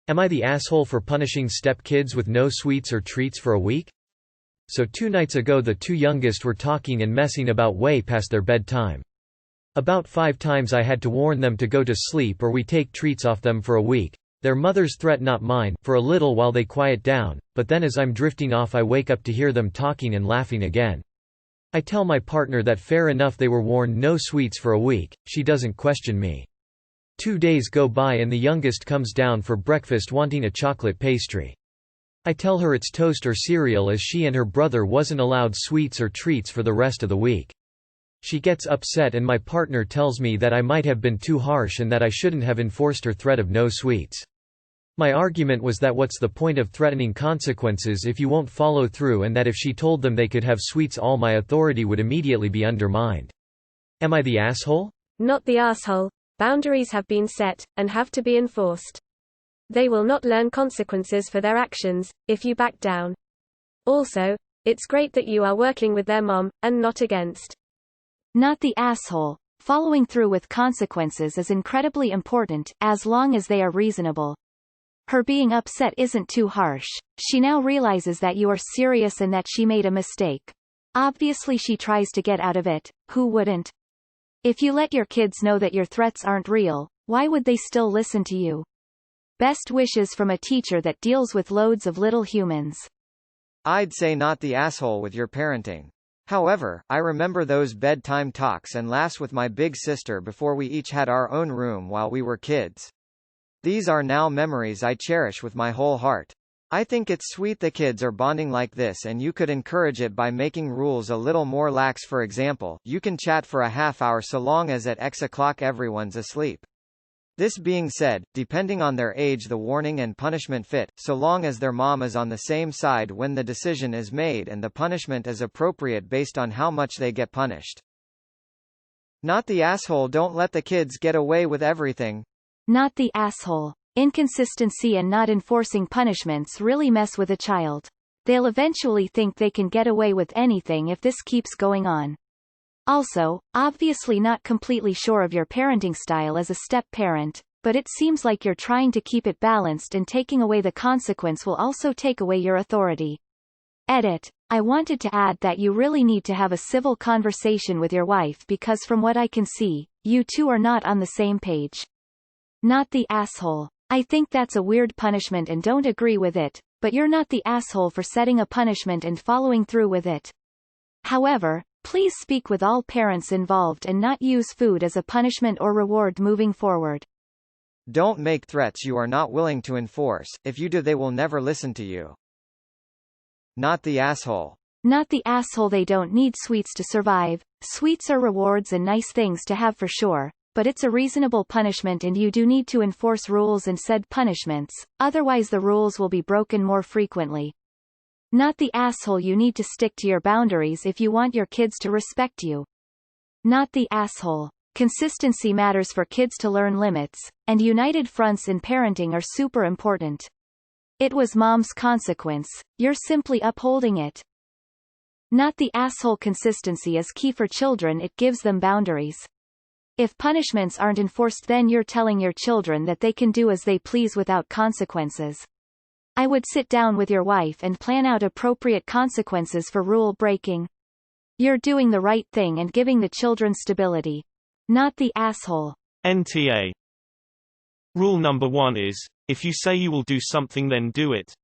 Am I the asshole for punishing stepkids with no sweets or treats for a week? So 2 nights ago the 2 youngest were talking and messing about way past their bedtime. About 5 times I had to warn them to go to sleep or we take treats off them for a week. Their mother's threat not mine, for a little while they quiet down, but then as I'm drifting off I wake up to hear them talking and laughing again. I tell my partner that fair enough they were warned no sweets for a week, she doesn't question me. 2 days go by and the youngest comes down for breakfast wanting a chocolate pastry. I tell her it's toast or cereal as she and her brother wasn't allowed sweets or treats for the rest of the week. She gets upset and my partner tells me that I might have been too harsh and that I shouldn't have enforced her threat of no sweets. My argument was that what's the point of threatening consequences if you won't follow through, and that if she told them they could have sweets all my authority would immediately be undermined. Am I the asshole? Not the asshole. Boundaries have been set, and have to be enforced. They will not learn consequences for their actions, if you back down. Also, it's great that you are working with their mom, and not against. Not the asshole. Following through with consequences is incredibly important, as long as they are reasonable. Her being upset isn't too harsh. She now realizes that you are serious and that she made a mistake. Obviously she tries to get out of it, who wouldn't? If you let your kids know that your threats aren't real, why would they still listen to you? Best wishes from a teacher that deals with loads of little humans. I'd say not the asshole with your parenting. However, I remember those bedtime talks and laughs with my big sister before we each had our own room while we were kids. These are now memories I cherish with my whole heart. I think it's sweet the kids are bonding like this, and you could encourage it by making rules a little more lax. For example, you can chat for a half hour so long as at X o'clock everyone's asleep. This being said, depending on their age the warning and punishment fit, so long as their mom is on the same side when the decision is made and the punishment is appropriate based on how much they get punished. Not the asshole. Don't let the kids get away with everything. Not the asshole. Inconsistency and not enforcing punishments really mess with a child. They'll eventually think they can get away with anything if this keeps going on. Also, obviously not completely sure of your parenting style as a step-parent, but it seems like you're trying to keep it balanced, and taking away the consequence will also take away your authority. Edit. I wanted to add that you really need to have a civil conversation with your wife because from what I can see, you two are not on the same page. Not the asshole. I think that's a weird punishment and don't agree with it, but you're not the asshole for setting a punishment and following through with it. However, please speak with all parents involved and not use food as a punishment or reward moving forward. Don't make threats you are not willing to enforce. If you do, they will never listen to you. Not the asshole. Not the asshole. They don't need sweets to survive. Sweets are rewards and nice things to have for sure, but it's a reasonable punishment and you do need to enforce rules and said punishments, otherwise the rules will be broken more frequently. Not the asshole. You need to stick to your boundaries if you want your kids to respect you. Not the asshole. Consistency matters for kids to learn limits, and united fronts in parenting are super important. It was mom's consequence, you're simply upholding it. Not the asshole. Consistency is key for children. It gives them boundaries. If punishments aren't enforced, then you're telling your children that they can do as they please without consequences. I would sit down with your wife and plan out appropriate consequences for rule breaking. You're doing the right thing and giving the children stability. Not the asshole. NTA. Rule number 1 is, if you say you will do something then do it.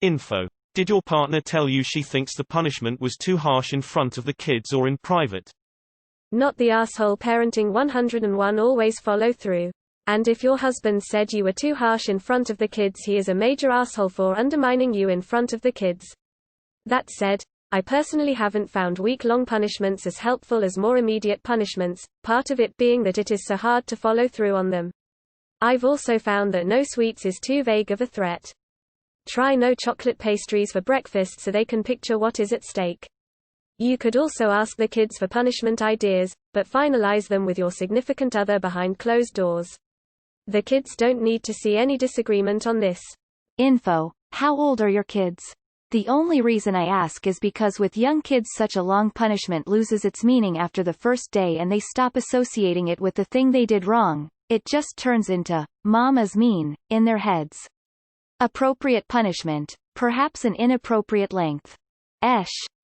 Info. Did your partner tell you she thinks the punishment was too harsh in front of the kids or in private? Not the asshole. Parenting 101. Always follow through. And if your husband said you were too harsh in front of the kids, he is a major asshole for undermining you in front of the kids. That said, I personally haven't found week-long punishments as helpful as more immediate punishments, part of it being that it is so hard to follow through on them. I've also found that no sweets is too vague of a threat. Try no chocolate pastries for breakfast so they can picture what is at stake. You could also ask the kids for punishment ideas, but finalize them with your significant other behind closed doors. The kids don't need to see any disagreement on this. Info. How old are your kids? The only reason I ask is because with young kids such a long punishment loses its meaning after the first day and they stop associating it with the thing they did wrong. it just turns into, "Mom is mean," in their heads. Appropriate punishment. Perhaps an inappropriate length.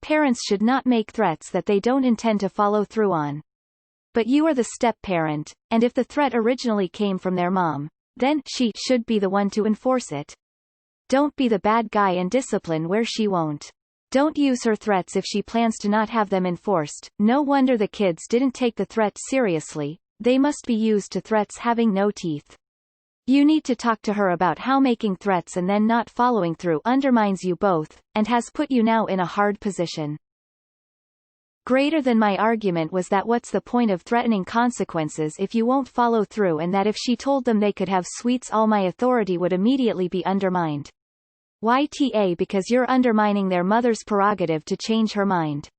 Parents should not make threats that they don't intend to follow through on. But you are the step-parent, and if the threat originally came from their mom, then she should be the one to enforce it. Don't be the bad guy and discipline where she won't. Don't use her threats if she plans to not have them enforced. No wonder the kids didn't take the threat seriously. They must be used to threats having no teeth. You need to talk to her about how making threats and then not following through undermines you both, and has put you now in a hard position. Greater than my argument was that what's the point of threatening consequences if you won't follow through, and that if she told them they could have sweets all my authority would immediately be undermined. YTA because you're undermining their mother's prerogative to change her mind.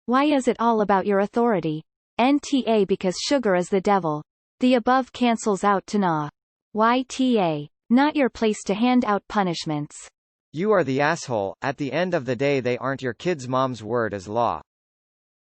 Why is it all about your authority? NTA because sugar is the devil. The above cancels out to nah. YTA. Not your place to hand out punishments. You are the asshole. At the end of the day, they aren't your kids' mom's word as law.